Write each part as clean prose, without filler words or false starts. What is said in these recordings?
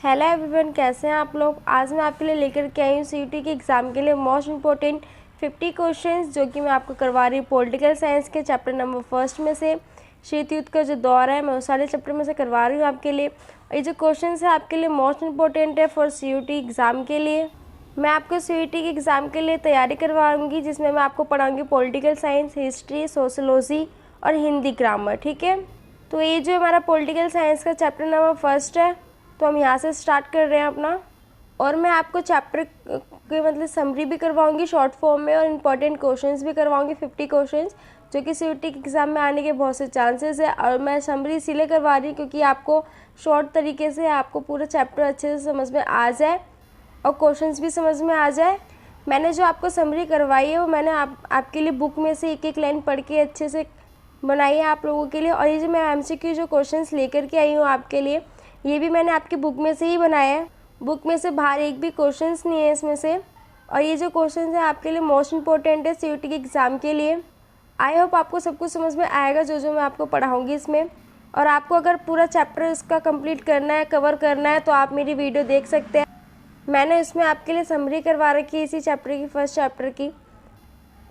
Hello everyone, कैसे हैं आप लोग। आज मैं आपके लिए लेकर के आई हूँ सीयूटी के एग्ज़ाम के लिए मोस्ट इम्पोर्टेंट 50 क्वेश्चंस, जो कि मैं आपको करवा रही हूँ पॉलिटिकल साइंस के चैप्टर नंबर 1 में से। शीत युद्ध का जो दौर है मैं उस सारे चैप्टर में से करवा रही हूँ आपके लिए। और ये जो क्वेश्चन है आपके लिए मोस्ट इम्पोर्टेंट है फॉर सीयूटी एग्ज़ाम के लिए। मैं आपको सीयूटी के एग्ज़ाम के लिए तैयारी करवाऊँगी, जिसमें मैं आपको पढ़ाऊँगी पॉलिटिकल साइंस, हिस्ट्री, सोशोलॉजी और हिंदी ग्रामर। ठीक है, तो ये जो हमारा पॉलिटिकल साइंस का चैप्टर नंबर 1 है, तो हम यहाँ से स्टार्ट कर रहे हैं अपना। और मैं आपको चैप्टर के मतलब समरी भी करवाऊंगी शॉर्ट फॉर्म में, और इम्पॉर्टेंट क्वेश्चंस भी करवाऊंगी 50 क्वेश्चंस, जो कि सीयूटी के एग्ज़ाम में आने के बहुत से चांसेस है। और मैं समरी इसीलिए करवा रही हूँ क्योंकि आपको शॉर्ट तरीके से आपको पूरा चैप्टर अच्छे से समझ में आ जाए और क्वेश्चंस भी समझ में आ जाए। मैंने जो आपको समरी करवाई है वो मैंने आपके लिए बुक में से एक एक लाइन पढ़ के अच्छे से बनाई है आप लोगों के लिए। और ये जो मैं MCQ जो क्वेश्चंस लेकर के आई हूँ आपके लिए, ये भी मैंने आपकी बुक में से ही बनाया है। बुक में से बाहर एक भी क्वेश्चंस नहीं है इसमें से। और ये जो क्वेश्चंस है आपके लिए मोस्ट इंपॉर्टेंट है सीयूटी के एग्ज़ाम के लिए। आई होप आपको सब कुछ समझ में आएगा जो मैं आपको पढ़ाऊँगी इसमें। और आपको अगर पूरा चैप्टर इसका कंप्लीट करना है, कवर करना है, तो आप मेरी वीडियो देख सकते हैं। मैंने इसमें आपके लिए समरी करवा रखी है इसी चैप्टर की, फर्स्ट चैप्टर की।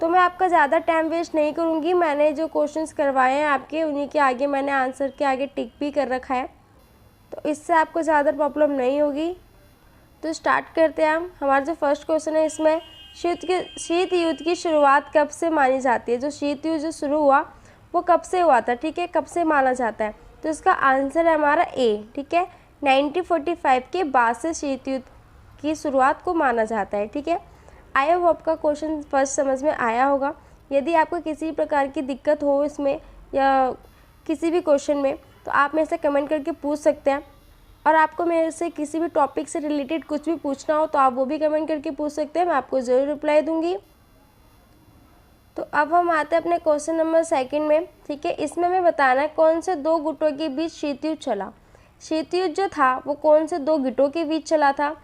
तो मैं आपका ज़्यादा टाइम वेस्ट नहीं करूँगी। मैंने जो क्वेश्चंस करवाए हैं आपके, उन्हीं के आगे मैंने आंसर के आगे टिक भी कर रखा है, तो इससे आपको ज़्यादा प्रॉब्लम नहीं होगी। तो स्टार्ट करते हैं हम। हमारा जो फर्स्ट क्वेश्चन है इसमें, शीत युद्ध की शुरुआत कब से मानी जाती है। जो शीत युद्ध जो शुरू हुआ वो कब से हुआ था, ठीक है, कब से माना जाता है। तो इसका आंसर है हमारा ए, ठीक है, 1945 के बाद से शीत युद्ध की शुरुआत को माना जाता है। ठीक है, आई होप आपका क्वेश्चन फर्स्ट समझ में आया होगा। यदि आपको किसी प्रकार की दिक्कत हो इसमें या किसी भी क्वेश्चन में, तो आप मेरे से कमेंट करके पूछ सकते हैं। और आपको मेरे से किसी भी टॉपिक से रिलेटेड कुछ भी पूछना हो तो आप वो भी कमेंट करके पूछ सकते हैं, मैं आपको ज़रूर रिप्लाई दूंगी। तो अब हम आते हैं अपने क्वेश्चन नंबर 2 में। ठीक है, इसमें हमें बताना है कौन से दो गुटों के बीच शीत युद्ध चला। शीत युद्ध जो था वो कौन से दो गुटों के बीच चला था।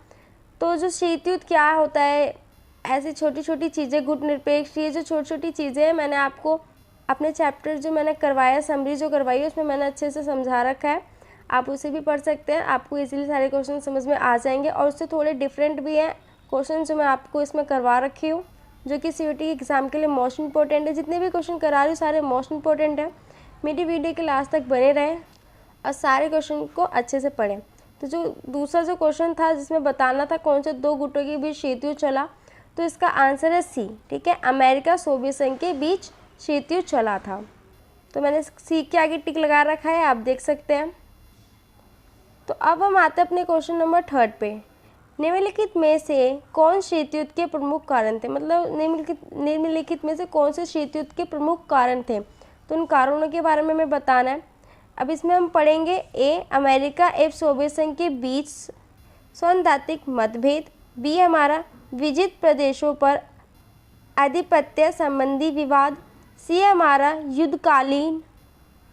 तो जो शीत युद्ध क्या होता है, ऐसी छोटी छोटी चीज़ें, गुट निरपेक्ष, ये जो छोटी छोटी चीज़ें हैं, मैंने आपको अपने चैप्टर जो मैंने करवाया, समरी जो करवाई है, उसमें मैंने अच्छे से समझा रखा है। आप उसे भी पढ़ सकते हैं, आपको इजीली सारे क्वेश्चन समझ में आ जाएंगे। और उससे थोड़े डिफरेंट भी हैं क्वेश्चन जो मैं आपको इसमें करवा रखी हूँ, जो कि सीयूटी एग्ज़ाम के लिए मोस्ट इंपॉर्टेंट है। जितने भी क्वेश्चन करा रही हूँ सारे मोस्ट इंपॉर्टेंट है। मेरी वीडियो के लास्ट तक बने रहें और सारे क्वेश्चन को अच्छे से पढ़ें। तो जो दूसरा जो क्वेश्चन था जिसमें बताना था कौन से दो गुटों के बीच शीत युद्ध चला, तो इसका आंसर है सी, ठीक है, अमेरिका सोवियत संघ के बीच शीत युद्ध चला था। तो मैंने सी के आगे टिक लगा रखा है, आप देख सकते हैं। तो अब हम आते हैं अपने क्वेश्चन नंबर 3 पे। निम्नलिखित में से कौन शीत युद्ध के प्रमुख कारण थे। मतलब निम्नलिखित में से कौन से शीत युद्ध के प्रमुख कारण थे, तो उन कारणों के बारे में हमें बताना है। अब इसमें हम पढ़ेंगे ए, अमेरिका एवं सोवियत संघ के बीच सैद्धांतिक मतभेद। बी हमारा विजित प्रदेशों पर आधिपत्य संबंधी विवाद। सी हमारा युद्धकालीन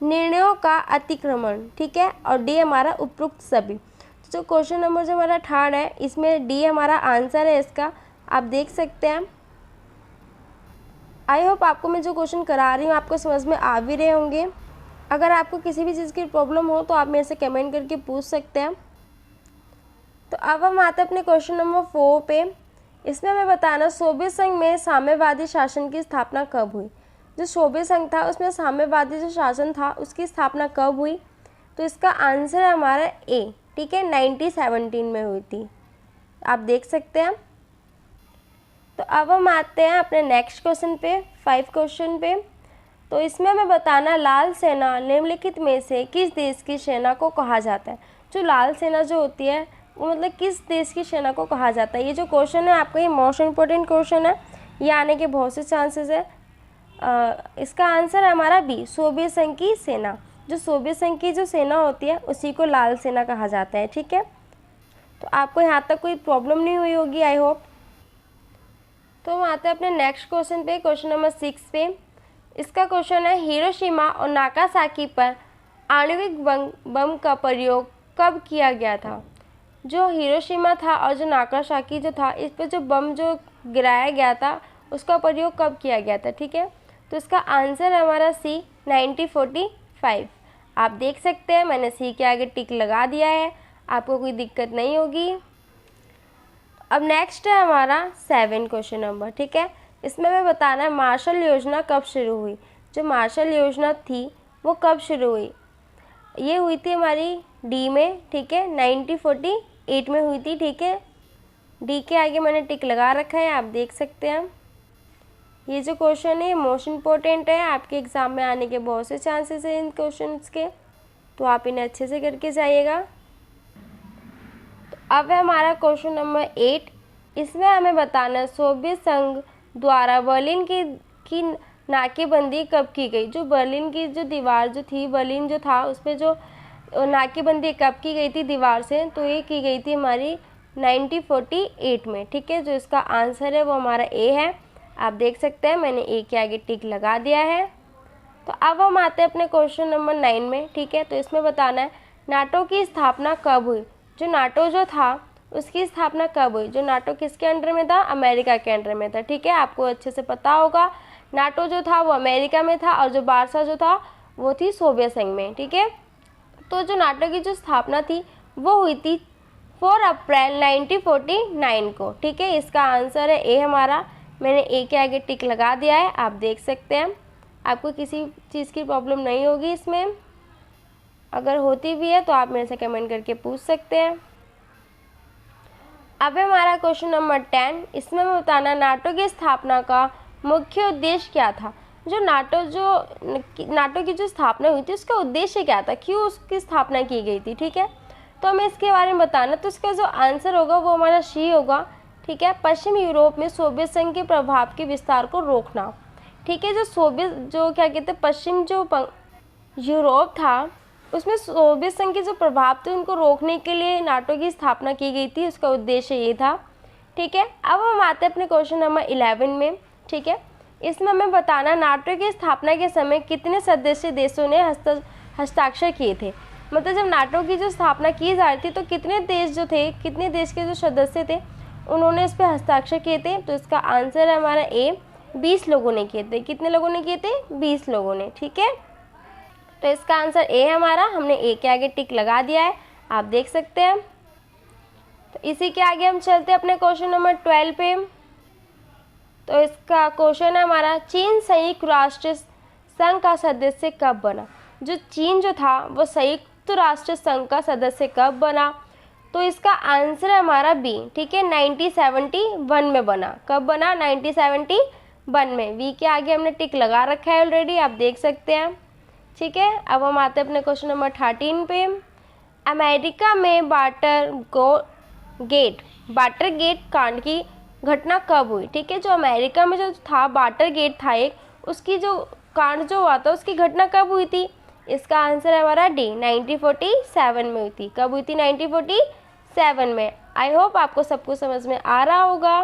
निर्णयों का अतिक्रमण, ठीक है, और डी हमारा उपरोक्त सभी। तो जो क्वेश्चन नंबर जो हमारा 3 है, इसमें डी हमारा आंसर है इसका, आप देख सकते हैं। आई होप आपको मैं जो क्वेश्चन करा रही हूँ आपको समझ में आ भी रहे होंगे। अगर आपको किसी भी चीज़ की प्रॉब्लम हो तो आप मेरे से कमेंट करके पूछ सकते हैं। तो अब हम आते हैं अपने क्वेश्चन नंबर 4 पे। इसमें हमें बताना सोवियत संघ में साम्यवादी शासन की स्थापना कब हुई। जो सोवियत संघ था उसमें साम्यवादी जो शासन था उसकी स्थापना कब हुई। तो इसका आंसर है हमारा ए, ठीक है, 1917 में हुई थी, आप देख सकते हैं। तो अब हम आते हैं अपने नेक्स्ट क्वेश्चन पे, 5 क्वेश्चन पे। तो इसमें हमें बताना लाल सेना निम्नलिखित में से किस देश की सेना को कहा जाता है। जो लाल सेना जो होती है वो मतलब किस देश की सेना को कहा जाता है। ये जो क्वेश्चन है आपका, ये मोस्ट इम्पोर्टेंट क्वेश्चन है, ये आने के बहुत से चांसेस है। इसका आंसर है हमारा बी, सोवियत संघ की सेना। जो सोवियत संघ की जो सेना होती है उसी को लाल सेना कहा जाता है, ठीक है। तो आपको यहाँ तक कोई प्रॉब्लम नहीं हुई होगी, आई होप। तो हम आते हैं अपने नेक्स्ट क्वेश्चन पे, क्वेश्चन नंबर 6 पे। इसका क्वेश्चन है हिरोशिमा और नागासाकी पर आणविक बम का प्रयोग कब किया गया था। जो हिरोशिमा था और जो नागासाकी जो था, इस पर जो बम जो गिराया गया था उसका प्रयोग कब किया गया था, ठीक है। तो इसका आंसर है हमारा सी, 1945। आप देख सकते हैं मैंने सी के आगे टिक लगा दिया है। आपको कोई दिक्कत नहीं होगी। अब नेक्स्ट है हमारा 7 क्वेश्चन नंबर, ठीक है। इसमें हमें बताना है मार्शल योजना कब शुरू हुई। जो मार्शल योजना थी वो कब शुरू हुई, ये हुई थी हमारी डी में, ठीक है, 1948 में हुई थी, ठीक है। डी के आगे मैंने टिक लगा रखा है, आप देख सकते हैं। ये जो क्वेश्चन है मोस्ट इम्पोर्टेंट है, आपके एग्ज़ाम में आने के बहुत से चांसेस हैं इन क्वेश्चंस के, तो आप इन्हें अच्छे से करके जाइएगा। तो अब है हमारा क्वेश्चन नंबर 8। इसमें हमें बताना है सोवियत संघ द्वारा बर्लिन की नाकेबंदी कब की गई। जो बर्लिन की जो दीवार जो थी, बर्लिन जो था उस पर जो नाकेबंदी कब की गई थी दीवार से, तो ये की गई थी हमारी 1948 में, ठीक है। जो इसका आंसर है वो हमारा ए है, आप देख सकते हैं मैंने ए के आगे टिक लगा दिया है। तो अब हम आते हैं अपने क्वेश्चन नंबर 9 में, ठीक है। तो इसमें बताना है नाटो की स्थापना कब हुई। जो नाटो जो था उसकी स्थापना कब हुई। जो नाटो किसके अंडर में था, अमेरिका के अंडर में था, ठीक है। आपको अच्छे से पता होगा नाटो जो था वो अमेरिका में था और जो वार्सा जो था वो थी सोवियत संघ में, ठीक है। तो जो नाटो की जो स्थापना थी वो हुई थी 4 अप्रैल 1949 को, ठीक है। इसका आंसर है ए हमारा, मैंने ए के आगे टिक लगा दिया है, आप देख सकते हैं। आपको किसी चीज़ की प्रॉब्लम नहीं होगी इसमें, अगर होती भी है तो आप मेरे से कमेंट करके पूछ सकते हैं। अब है हमारा क्वेश्चन नंबर 10। इसमें मैं बताना नाटो की स्थापना का मुख्य उद्देश्य क्या था। जो नाटो की जो स्थापना हुई थी उसका उद्देश्य क्या था, क्यों उसकी स्थापना की गई थी, ठीक है। तो हमें इसके बारे में बताना, तो इसका जो आंसर होगा वो हमारा सी होगा, ठीक है। पश्चिम यूरोप में सोवियत संघ के प्रभाव के विस्तार को रोकना, ठीक है। जो क्या कहते हैं पश्चिम जो यूरोप था उसमें सोवियत संघ के जो प्रभाव थे उनको रोकने के लिए नाटो की स्थापना की गई थी, उसका उद्देश्य ये था, ठीक है। अब हम आते हैं अपने क्वेश्चन नंबर 11 में, ठीक है। इसमें हमें बताना नाटो की स्थापना के समय कितने सदस्य देशों ने हस्ताक्षर किए थे। मतलब जब नाटो की जो स्थापना की जा रही थी तो कितने देश जो थे, कितने देश के जो सदस्य थे उन्होंने इस पर हस्ताक्षर किए थे। तो इसका आंसर है हमारा ए, 20 लोगों ने किए थे। कितने लोगों ने किए थे, 20 लोगों ने, ठीक है। तो इसका आंसर ए है हमारा, हमने ए के आगे टिक लगा दिया है, आप देख सकते हैं। तो इसी के आगे हम चलते हैं अपने क्वेश्चन नंबर 12 पे। तो इसका क्वेश्चन है हमारा चीन संयुक्त राष्ट्र संघ का सदस्य कब बना। जो चीन जो था वो संयुक्त राष्ट्र संघ का सदस्य कब बना, तो इसका आंसर है हमारा बी, ठीक है, 1971 में बना। कब बना, 1971 में। वी के आगे हमने टिक लगा रखा है ऑलरेडी, आप देख सकते हैं, ठीक है। अब हम आते हैं अपने क्वेश्चन नंबर 13 पे। अमेरिका में वाटर गेट कांड की घटना कब हुई, ठीक है। जो अमेरिका में जो था वाटर गेट था एक, उसकी जो कांड जो हुआ था उसकी घटना कब हुई थी। इसका आंसर है हमारा डी, 1947 में हुई थी। कब हुई थी, 1947 में। आई होप आपको सब कुछ समझ में आ रहा होगा।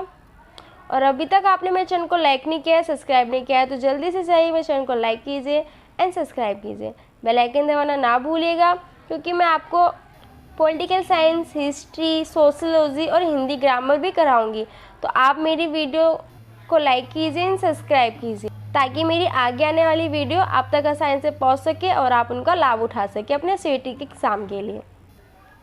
और अभी तक आपने मेरे चैनल को लाइक नहीं किया है, सब्सक्राइब नहीं किया है, तो जल्दी से जाइए मेरे चैनल को लाइक कीजिए एंड सब्सक्राइब कीजिए। बेल आइकन दबाना ना भूलिएगा, क्योंकि मैं आपको पॉलिटिकल साइंस, हिस्ट्री, सोशियोलॉजी और हिंदी ग्रामर भी कराऊंगी। तो आप मेरी वीडियो को लाइक कीजिए एंड सब्सक्राइब कीजिए, ताकि मेरी आगे आने वाली वीडियो आप तक आसानी से पहुंच सके और आप उनका लाभ उठा सके अपने सीईटी के एग्ज़ाम के लिए।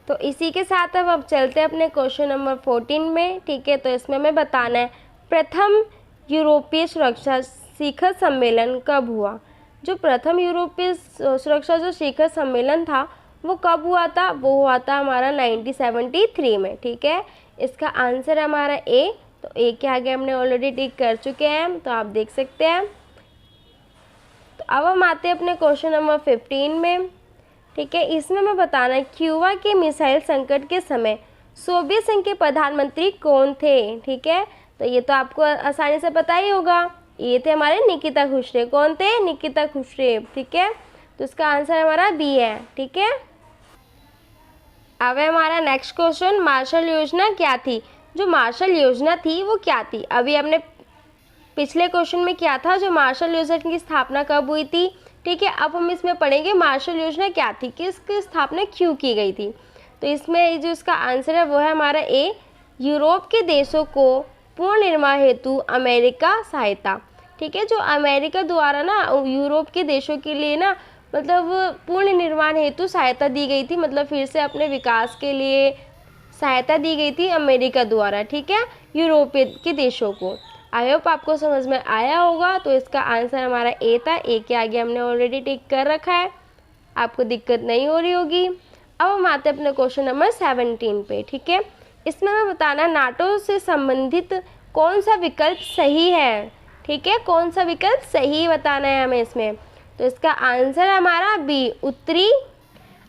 तो इसी के साथ अब चलते हैं अपने क्वेश्चन नंबर 14 में, ठीक है। तो इसमें हमें बताना है प्रथम यूरोपीय सुरक्षा शिखर सम्मेलन कब हुआ। जो प्रथम यूरोपीय सुरक्षा जो शिखर सम्मेलन था वो कब हुआ था, वो हुआ था हमारा 1973 में, ठीक है। इसका आंसर है हमारा ए। तो ए के आगे हमने ऑलरेडी टिक कर चुके हैं, तो आप देख सकते हैं। तो अब हम आते हैं अपने क्वेश्चन नंबर 15 में, ठीक है। इसमें मैं बताना है क्यूबा के मिसाइल संकट के समय सोवियत संघ के प्रधानमंत्री कौन थे, ठीक है। तो ये तो आपको आसानी से पता ही होगा, ये थे हमारे निकिता खुश्रेव। कौन थे, निकिता खुश्रेव, ठीक है। तो इसका आंसर हमारा बी है, ठीक है। अब है हमारा नेक्स्ट क्वेश्चन, मार्शल योजना क्या थी। जो मार्शल योजना थी वो क्या थी। अभी हमने पिछले क्वेश्चन में क्या था, जो मार्शल योजना की स्थापना कब हुई थी, ठीक है। अब हम इसमें पढ़ेंगे मार्शल योजना क्या थी, किसकी स्थापना क्यों की गई थी। तो इसमें जो इसका आंसर है वो है हमारा ए, यूरोप के देशों को पूर्ण निर्माण हेतु अमेरिका सहायता, ठीक है। जो अमेरिका द्वारा ना यूरोप के देशों के लिए ना मतलब पूर्ण निर्माण हेतु सहायता दी गई थी, मतलब फिर से अपने विकास के लिए सहायता दी गई थी अमेरिका द्वारा, ठीक है, यूरोपीय के देशों को। आई होप आपको समझ में आया होगा। तो इसका आंसर हमारा ए था। ए के आगे हमने ऑलरेडी टिक कर रखा है, आपको दिक्कत नहीं हो रही होगी। अब हम आते हैं अपने क्वेश्चन नंबर 17 पे, ठीक है। इसमें हमें बताना नाटो से संबंधित कौन सा विकल्प सही है, ठीक है, कौन सा विकल्प सही बताना है हमें इसमें। तो इसका आंसर हमारा बी, उत्तरी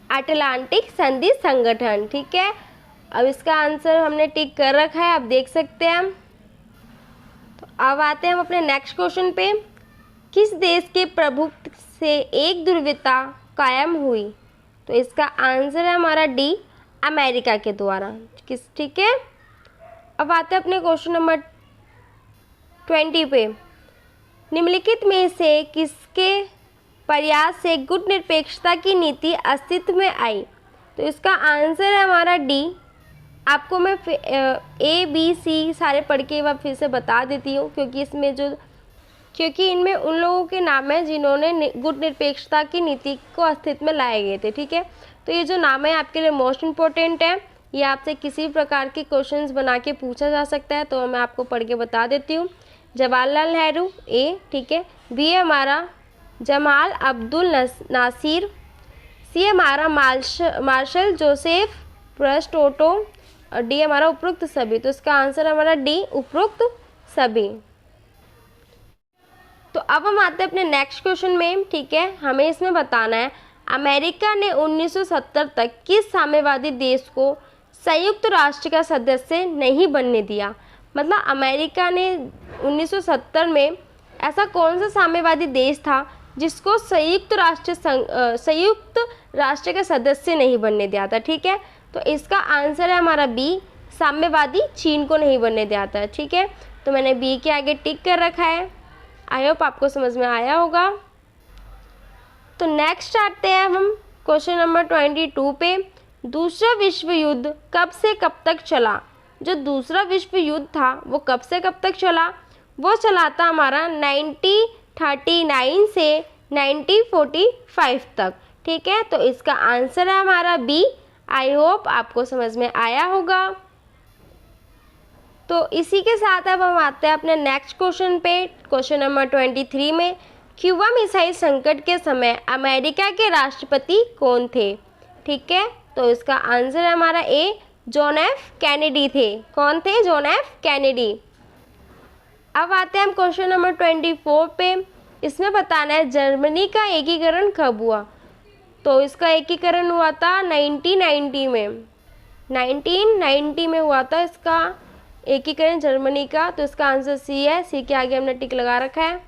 अटलांटिक संधि संगठन, ठीक है। अब इसका आंसर हमने टिक कर रखा है, आप देख सकते हैं। तो अब आते हैं हम अपने नेक्स्ट क्वेश्चन पे। किस देश के प्रभुत्व से एक ध्रुवीयता कायम हुई? तो इसका आंसर है हमारा डी, अमेरिका के द्वारा, ठीक है। अब आते हैं अपने क्वेश्चन नंबर 20 पे। निम्नलिखित में से किसके प्रयास से गुटनिरपेक्षता की नीति अस्तित्व में आई? तो इसका आंसर है हमारा डी। आपको मैं ए बी सी सारे पढ़ के एक फिर से बता देती हूँ, क्योंकि इनमें उन लोगों के नाम हैं जिन्होंने गुटनिरपेक्षता की नीति को अस्तित्व में लाए गए थे, ठीक है। तो ये जो नाम है आपके लिए मोस्ट इम्पोर्टेंट है, ये आपसे किसी प्रकार के क्वेश्चंस बना के पूछा जा सकता है, तो मैं आपको पढ़ के बता देती हूँ। जवाहरलाल नेहरू ए, ठीक है। बी हमारा जमाल अब्दुल नासिर। सी हमारा मार्शल जोसेफ प्रेस्टोटो। और डी हमारा उपरोक्त सभी। तो इसका आंसर हमारा डी, उपरोक्त सभी। तो अब हम आते हैं अपने नेक्स्ट क्वेश्चन में, ठीक है। हमें इसमें बताना है अमेरिका ने 1970 तक किस साम्यवादी देश को संयुक्त राष्ट्र का सदस्य नहीं बनने दिया? मतलब अमेरिका ने 1970 में ऐसा कौन सा साम्यवादी देश था जिसको संयुक्त राष्ट्र का सदस्य नहीं बनने दिया था, ठीक है। तो इसका आंसर है हमारा बी, साम्यवादी चीन को नहीं बनने दिया था, ठीक है। तो मैंने बी के आगे टिक कर रखा है। आई होप आपको समझ में आया होगा। तो नेक्स्ट आते हैं हम क्वेश्चन नंबर 22 पे। दूसरा विश्व युद्ध कब से कब तक चला? जो दूसरा विश्व युद्ध था वो कब से कब तक चला? वो चला था हमारा 1939 से 1945 तक, ठीक है। तो इसका आंसर है हमारा बी। आई होप आपको समझ में आया होगा। तो इसी के साथ अब हम आते हैं अपने नेक्स्ट क्वेश्चन पे, क्वेश्चन नंबर 23 में। क्यूबा मिसाइल संकट के समय अमेरिका के राष्ट्रपति कौन थे? ठीक है, तो इसका आंसर है हमारा ए, जॉन एफ कैनेडी थे। कौन थे? John F Kennedy. अब आते हैं हम क्वेश्चन नंबर 24 पे। इसमें बताना है जर्मनी का एकीकरण कब हुआ? तो इसका एकीकरण हुआ था 1990 में। 1990 में हुआ था इसका एकीकरण जर्मनी का। तो इसका आंसर सी है। सी के आगे हमने टिक लगा रखा है।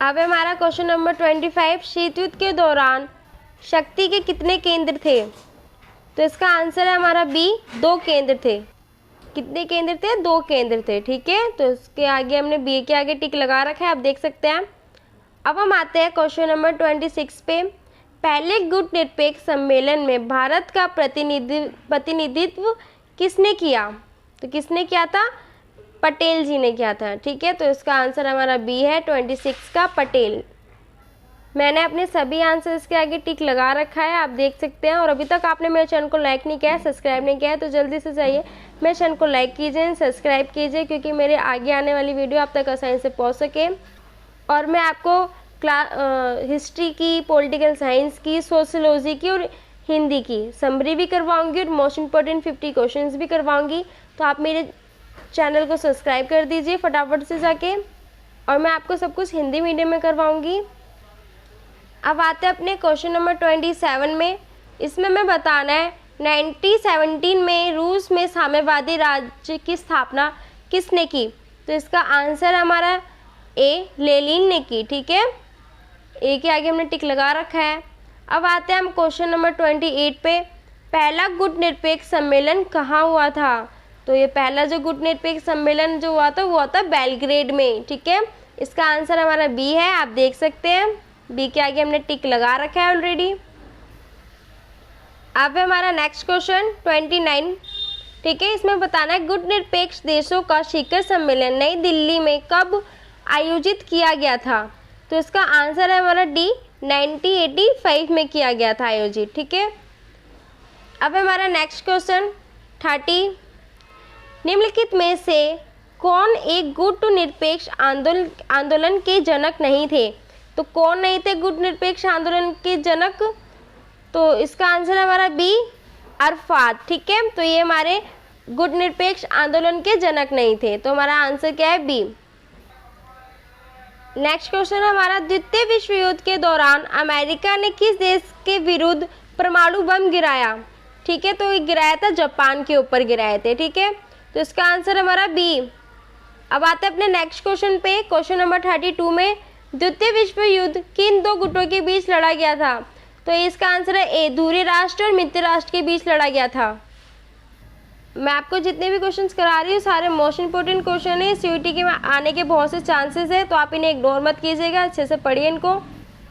अब हमारा क्वेश्चन नंबर 25। शीत युद्ध के दौरान शक्ति के कितने केंद्र थे? तो इसका आंसर है हमारा बी, 2 केंद्र थे। कितने केंद्र थे? 2 केंद्र थे। ठीक है, तो इसके आगे हमने बी के आगे टिक लगा रखा है, आप देख सकते हैं। अब हम आते हैं क्वेश्चन नंबर 26 पे। पहले गुट निरपेक्ष सम्मेलन में भारत का प्रतिनिधित्व किसने किया? तो किसने किया था? पटेल जी ने किया था। ठीक है, तो इसका आंसर हमारा बी है, 26 का पटेल। मैंने अपने सभी आंसर्स के आगे टिक लगा रखा है, आप देख सकते हैं। और अभी तक आपने मेरे चैनल को लाइक नहीं किया है, सब्सक्राइब नहीं किया है, तो जल्दी से जाइए मेरे चैनल को लाइक कीजिए, सब्सक्राइब कीजिए, क्योंकि मेरे आगे आने वाली वीडियो आप तक आसानी से पहुंच सके। और मैं आपको हिस्ट्री की, पॉलिटिकल साइंस की, सोशियोलॉजी की और हिंदी की समरी भी करवाऊंगी और मोस्ट इंपॉर्टेंट 50 क्वेश्चंस भी करवाऊंगी। तो आप मेरे चैनल को सब्सक्राइब कर दीजिए फटाफट से जाके, और मैं आपको सब कुछ हिंदी मीडियम में करवाऊंगी। अब आते हैं अपने क्वेश्चन नंबर 27 में। इसमें मैं बताना है 1917 में रूस में साम्यवादी राज्य की स्थापना किसने की? तो इसका आंसर हमारा ए, लेनिन ने की। ठीक है, ए के आगे हमने टिक लगा रखा है। अब आते हैं हम क्वेश्चन नंबर 28 पे। पहला गुट निरपेक्ष सम्मेलन कहाँ हुआ था? तो ये पहला जो गुट निरपेक्ष सम्मेलन जो हुआ था वो हुआ था बेलग्रेड में। ठीक है, इसका आंसर हमारा बी है, आप देख सकते हैं। बी के आगे हमने टिक लगा रखा है ऑलरेडी। अब हमारा नेक्स्ट क्वेश्चन 29। ठीक है, इसमें बताना है गुट निरपेक्ष देशों का शिखर सम्मेलन नई दिल्ली में कब आयोजित किया गया था? तो इसका आंसर है हमारा डी, 1985 में किया गया था आयोजित। ठीक है, अब हमारा नेक्स्ट क्वेश्चन 30, निम्नलिखित में से कौन एक गुट निरपेक्ष आंदोलन के जनक नहीं थे? तो कौन नहीं थे गुट निरपेक्ष आंदोलन के जनक? तो इसका आंसर हमारा बी, अरफात। ठीक है, तो ये हमारे गुट निरपेक्ष आंदोलन के जनक नहीं थे, तो हमारा आंसर क्या है? बी। नेक्स्ट क्वेश्चन हमारा, द्वितीय विश्व युद्ध के दौरान अमेरिका ने किस देश के विरुद्ध परमाणु बम गिराया? ठीक है, तो ये गिराया था जापान के ऊपर गिराए थे। ठीक है, तो इसका आंसर हमारा बी। अब आते हैं अपने नेक्स्ट क्वेश्चन पे। क्वेश्चन नंबर 32 में द्वितीय विश्व युद्ध किन दो गुटों के बीच लड़ा गया था? तो इसका आंसर है ए, दूरी राष्ट्र और मित्र राष्ट्र के बीच लड़ा गया था। मैं आपको जितने भी क्वेश्चंस करा रही हूँ सारे मोस्ट इंपोर्टेंट क्वेश्चन है, सीयूटी के में आने के बहुत से चांसेस है, तो आप इन्हें इग्नोर मत कीजिएगा, अच्छे से पढ़िए इनको,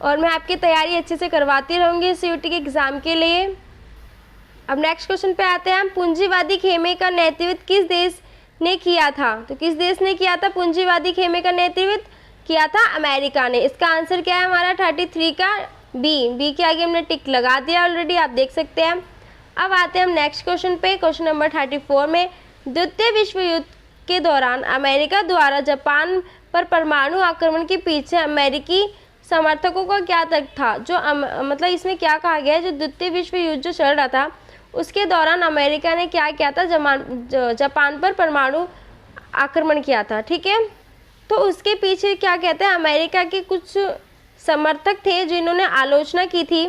और मैं आपकी तैयारी अच्छे से करवाती रहूँगी सीयूटी के एग्ज़ाम के लिए। अब नेक्स्ट क्वेश्चन पे आते हैं हम, पूंजीवादी खेमे का नेतृत्व किस देश ने किया था? तो किस देश ने किया था पूंजीवादी खेमे का नेतृत्व? किया था अमेरिका ने। इसका आंसर क्या है हमारा 33 का बी। बी के आगे हमने टिक लगा दिया ऑलरेडी, आप देख सकते हैं। अब आते हैं हम नेक्स्ट क्वेश्चन पे। क्वेश्चन नंबर 34 में द्वितीय विश्व युद्ध के दौरान अमेरिका द्वारा जापान पर परमाणु आक्रमण के पीछे अमेरिकी समर्थकों का क्या तर्क था? जो मतलब इसमें क्या कहा गया है, जो द्वितीय विश्व युद्ध जो चल रहा था उसके दौरान अमेरिका ने क्या किया था? जापान पर परमाणु आक्रमण किया था। ठीक है, तो उसके पीछे क्या कहते हैं, अमेरिका के कुछ समर्थक थे जिन्होंने आलोचना की थी।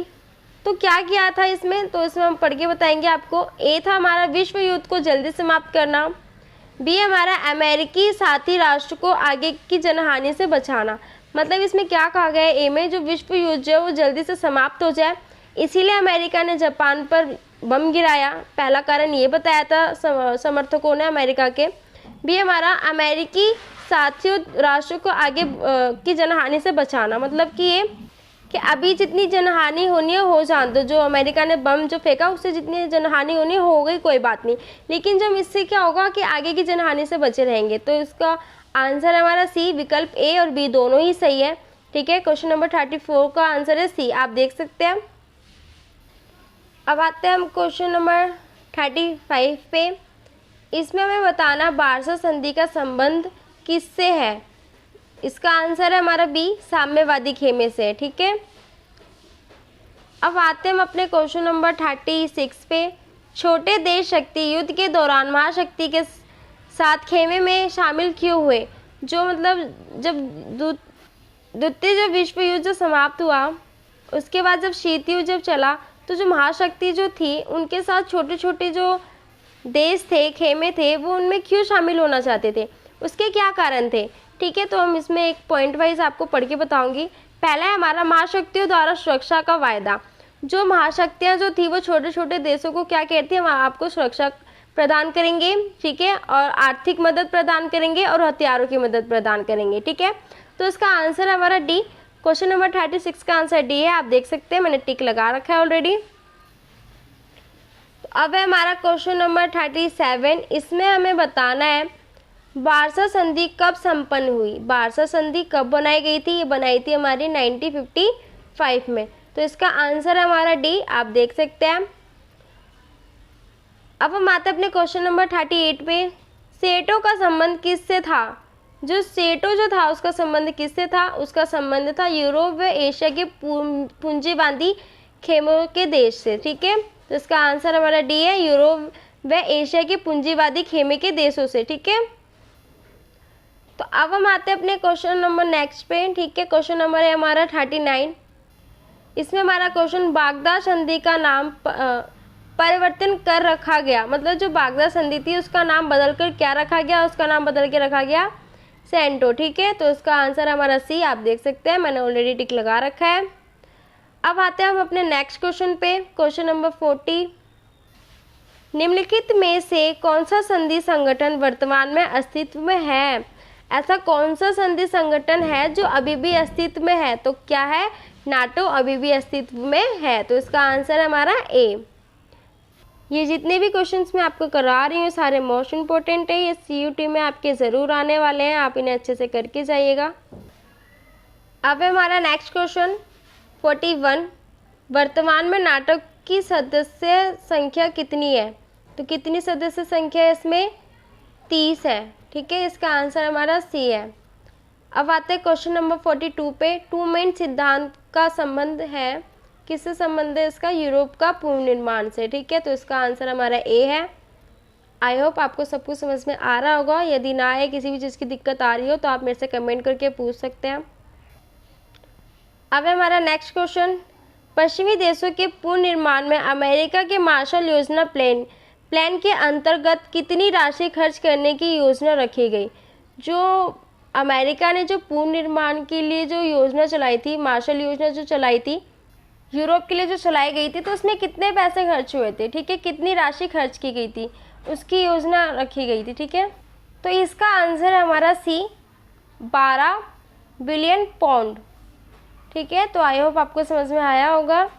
तो क्या किया था इसमें? तो इसमें हम पढ़ के बताएंगे आपको। ए था हमारा विश्व युद्ध को जल्दी समाप्त करना। बी हमारा अमेरिकी साथी राष्ट्र को आगे की जनहानि से बचाना। मतलब इसमें क्या कहा गया है, ए में जो विश्व युद्ध है वो जल्दी से समाप्त हो जाए, इसीलिए अमेरिका ने जापान पर बम गिराया। पहला कारण ये बताया था समर्थकों ने अमेरिका के। बी हमारा अमेरिकी साथियों राष्ट्र को आगे की जनहानि से बचाना। मतलब कि ये कि अभी जितनी जनहानि होनी है हो जान दो, जो अमेरिका ने बम जो फेंका उससे जितनी जनहानि होनी हो गई, कोई बात नहीं, लेकिन जब इससे क्या होगा कि आगे की जनहानि से बचे रहेंगे। तो इसका आंसर हमारा सी, विकल्प ए और बी दोनों ही सही है। ठीक है, क्वेश्चन नंबर 34 का आंसर है सी, आप देख सकते हैं। अब आते हैं हम क्वेश्चन नंबर 35 पे। इसमें हमें बताना बारसा संधि का संबंध किससे है? इसका आंसर है हमारा बी, साम्यवादी खेमे से। ठीक है, अब आते हैं हम अपने क्वेश्चन नंबर 36 पे। छोटे देश शक्ति युद्ध के दौरान महाशक्ति के साथ खेमे में शामिल क्यों हुए? जो मतलब जब द्वितीय जब विश्व युद्ध जो समाप्त हुआ उसके बाद जब शीत युद्ध जब चला, तो जो महाशक्ति जो थी उनके साथ छोटे छोटे जो देश थे, खेमे थे, वो उनमें क्यों शामिल होना चाहते थे? उसके क्या कारण थे? ठीक है, तो हम इसमें एक पॉइंट वाइज आपको पढ़ के बताऊंगी। पहला है हमारा महाशक्तियों द्वारा सुरक्षा का वायदा। जो महाशक्तियाँ जो थी वो छोटे छोटे देशों को क्या कहती है, वहाँ आपको सुरक्षा प्रदान करेंगे। ठीक है, और आर्थिक मदद प्रदान करेंगे और हथियारों की मदद प्रदान करेंगे। ठीक है, तो इसका आंसर हमारा डी। क्वेश्चन नंबर 36 का आंसर डी है, आप देख सकते हैं, मैंने टिक लगा रखा है ऑलरेडी। तो अब है हमारा क्वेश्चन नंबर 37। इसमें हमें बताना है बारसा संधि कब संपन्न हुई? बारसा संधि कब बनाई गई थी? ये बनाई थी हमारी 1955 में। तो इसका आंसर है हमारा डी, आप देख सकते हैं। अब हम आते हैं अपने क्वेश्चन नंबर 38 पे। सेटों का संबंध किससे था? जो सेटो जो था उसका संबंध किससे था? उसका संबंध था यूरोप व एशिया के पूंजीवादी खेमों के देश से। ठीक है, तो इसका आंसर हमारा डी है, यूरोप व एशिया के पूंजीवादी खेमे के देशों से। ठीक है, तो अब हम आते हैं अपने क्वेश्चन नंबर नेक्स्ट पे। ठीक है, क्वेश्चन नंबर है हमारा 39। इसमें हमारा क्वेश्चन बागदाद संधि का नाम परिवर्तन कर रखा गया। मतलब जो बागदाद संधि थी उसका नाम बदलकर क्या रखा गया? उसका नाम बदल के रखा गया सेंटो। ठीक है, तो इसका आंसर हमारा सी, आप देख सकते हैं, मैंने ऑलरेडी टिक लगा रखा है। अब आते हैं हम अपने नेक्स्ट क्वेश्चन पे। Question number 40। निम्नलिखित में से कौन सा संधि संगठन वर्तमान में अस्तित्व में है? ऐसा कौन सा संधि संगठन है जो अभी भी अस्तित्व में है? तो क्या है? नाटो अभी भी अस्तित्व में है। तो इसका आंसर है हमारा ए। ये जितने भी क्वेश्चंस मैं आपको करा रही हूँ सारे मोस्ट इंपॉर्टेंट है, ये सीयूटी में आपके ज़रूर आने वाले हैं, आप इन्हें अच्छे से करके जाइएगा। अब है हमारा नेक्स्ट क्वेश्चन 41 वर्तमान में नाटक की सदस्य संख्या कितनी है? तो कितनी सदस्य संख्या है इसमें? 30 है। ठीक है, इसका आंसर हमारा सी है। अब आते हैं क्वेश्चन नंबर 42 पे। टू मेन सिद्धांत का संबंध है, किससे संबंध है इसका? यूरोप का पुनर्निर्माण से। ठीक है, तो इसका आंसर हमारा ए है। आई होप आपको सब कुछ समझ में आ रहा होगा। यदि ना आए, किसी भी चीज़ की दिक्कत आ रही हो तो आप मेरे से कमेंट करके पूछ सकते हैं। अब है हमारा नेक्स्ट क्वेश्चन। पश्चिमी देशों के पुनर्निर्माण में अमेरिका के मार्शल योजना प्लान के अंतर्गत कितनी राशि खर्च करने की योजना रखी गई? जो अमेरिका ने जो पुनर्निर्माण के लिए जो योजना चलाई थी, मार्शल योजना जो चलाई थी यूरोप के लिए जो चलाई गई थी, तो उसमें कितने पैसे खर्च हुए थे? ठीक है, कितनी राशि खर्च की गई थी, उसकी योजना रखी गई थी। ठीक है, तो इसका आंसर हमारा सी 12 बिलियन पाउंड। ठीक है, तो आई होप आपको समझ में आया होगा।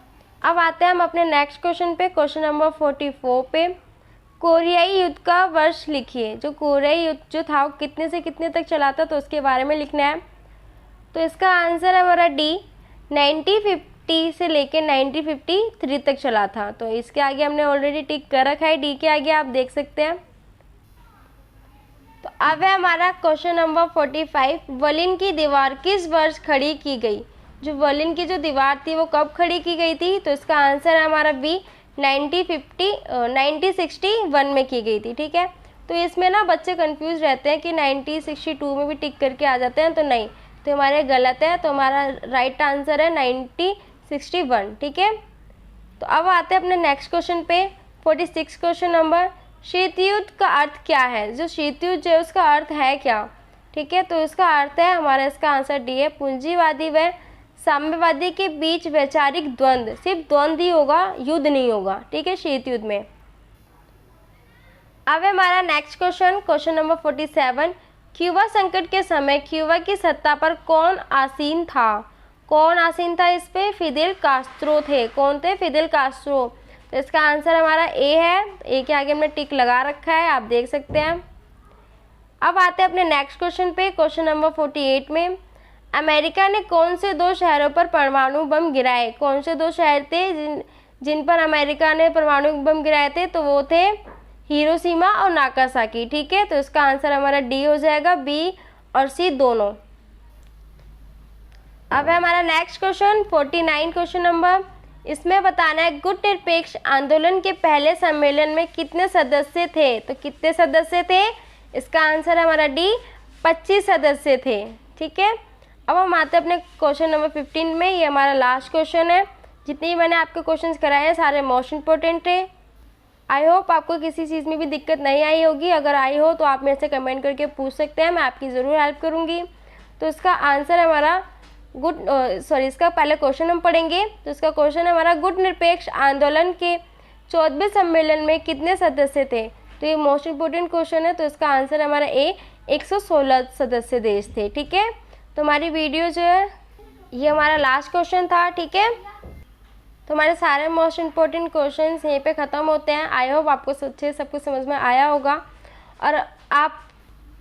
अब आते हैं हम अपने नेक्स्ट क्वेश्चन पे, क्वेश्चन नंबर 44 पे। कोरियाई युद्ध का वर्ष लिखिए। जो कोरियाई युद्ध जो था वो कितने से कितने तक चला था, तो उसके बारे में लिखना है। तो इसका आंसर हमारा डी 1950 से लेकर 1953 तक चला था। तो इसके आगे हमने ऑलरेडी टिक कर रखा है, डी के आगे आप देख सकते हैं। तो अब है हमारा क्वेश्चन नंबर 45। बर्लिन की दीवार किस वर्ष खड़ी की गई? जो बर्लिन की जो दीवार थी वो कब खड़ी की गई थी? तो इसका आंसर है हमारा बी 1961 में की गई थी। ठीक है, तो इसमें ना बच्चे कंफ्यूज रहते हैं कि 1962 में भी टिक करके आ जाते हैं, तो नहीं, तो हमारे गलत है। तो हमारा राइट आंसर है 1961। ठीक है, तो अब आते हैं अपने नेक्स्ट क्वेश्चन पे, 46 क्वेश्चन नंबर। शीत युद्ध का अर्थ क्या है? जो शीत युद्ध है उसका अर्थ है क्या? ठीक है, तो इसका अर्थ है हमारा, इसका आंसर डी है, पूंजीवादी व साम्यवादी के बीच वैचारिक द्वंद्व। सिर्फ द्वंद्व ही होगा, युद्ध नहीं होगा। ठीक है, शीत युद्ध में। अब हमारा next question, question number 47। Cuba संकट के समय क्यूबा की सत्ता पर कौन आसीन था? कौन आसीन था इस पे? फिदेल कास्त्रो थे। कौन थे? Fidel Castro. तो इसका आंसर हमारा ए है। ए के आगे हमने टिक लगा रखा है, आप देख सकते हैं। अब आते हैं अपने नेक्स्ट क्वेश्चन पे, क्वेश्चन नंबर 48 में। अमेरिका ने कौन से 2 शहरों पर परमाणु बम गिराए? कौन से 2 शहर थे जिन पर अमेरिका ने परमाणु बम गिराए थे? तो वो थे हिरोशिमा और नागासाकी। ठीक है, तो इसका आंसर हमारा डी हो जाएगा, बी और सी दोनों। अब है हमारा नेक्स्ट क्वेश्चन 49 क्वेश्चन नंबर। इसमें बताना है गुट निरपेक्ष आंदोलन के पहले सम्मेलन में कितने सदस्य थे? तो कितने सदस्य थे? इसका आंसर हमारा डी 25 सदस्य थे। ठीक है, अब हम आते हैं अपने क्वेश्चन नंबर 15 में। ये हमारा लास्ट क्वेश्चन है। जितने भी मैंने आपके क्वेश्चंस कराए हैं सारे मोस्ट इंपॉर्टेंट थे। आई होप आपको किसी चीज़ में भी दिक्कत नहीं आई होगी। अगर आई हो तो आप मेरे से कमेंट करके पूछ सकते हैं, मैं आपकी ज़रूर हेल्प करूँगी। तो इसका आंसर हमारा इसका पहले क्वेश्चन हम पढ़ेंगे। तो इसका क्वेश्चन हमारा गुट निरपेक्ष आंदोलन के 14वें सम्मेलन में कितने सदस्य थे? तो ये मोस्ट इंपॉर्टेंट क्वेश्चन है। तो इसका आंसर हमारा ए 116 सदस्य देश थे। ठीक है, तो हमारी वीडियो जो है ये हमारा लास्ट क्वेश्चन था। ठीक है, तो हमारे सारे मोस्ट इंपॉर्टेंट क्वेश्चंस यहीं पे ख़त्म होते हैं। आई होप आपको अच्छे सब कुछ समझ में आया होगा। और आप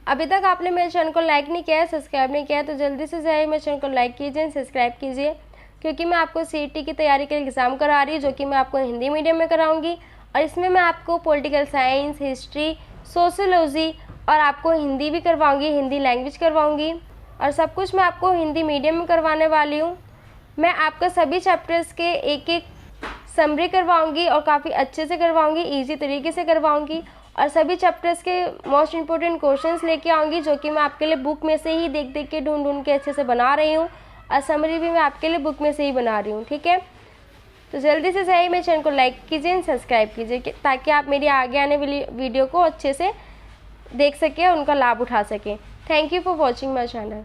अभी तक आपने मेरे चैनल को लाइक नहीं किया है, सब्सक्राइब नहीं किया है, तो जल्दी से जाइए मेरे चैनल को लाइक कीजिए, सब्सक्राइब कीजिए, क्योंकि मैं आपको सीईटी की तैयारी के लिए एग्ज़ाम करा रही हूँ, जो कि मैं आपको हिंदी मीडियम में कराऊँगी। और इसमें मैं आपको पॉलिटिकल साइंस, हिस्ट्री, सोशियोलॉजी और आपको हिंदी भी करवाऊँगी, हिंदी लैंग्वेज करवाऊँगी, और सब कुछ मैं आपको हिंदी मीडियम में करवाने वाली हूँ। मैं आपका सभी चैप्टर्स के एक एक समरी करवाऊंगी और काफ़ी अच्छे से करवाऊंगी, इजी तरीके से करवाऊंगी, और सभी चैप्टर्स के मोस्ट इंपॉर्टेंट क्वेश्चंस लेके आऊँगी, जो कि मैं आपके लिए बुक में से ही देख देख के ढूंढ के अच्छे से बना रही हूँ, और समरी भी मैं आपके लिए बुक में से ही बना रही हूँ। ठीक है, तो जल्दी से जाइए मेरे चैनल को लाइक कीजिए, सब्सक्राइब कीजिए, ताकि आप मेरी आगे आने वाली वीडियो को अच्छे से देख सकें, उनका लाभ उठा सकें। Thank you for watching my channel.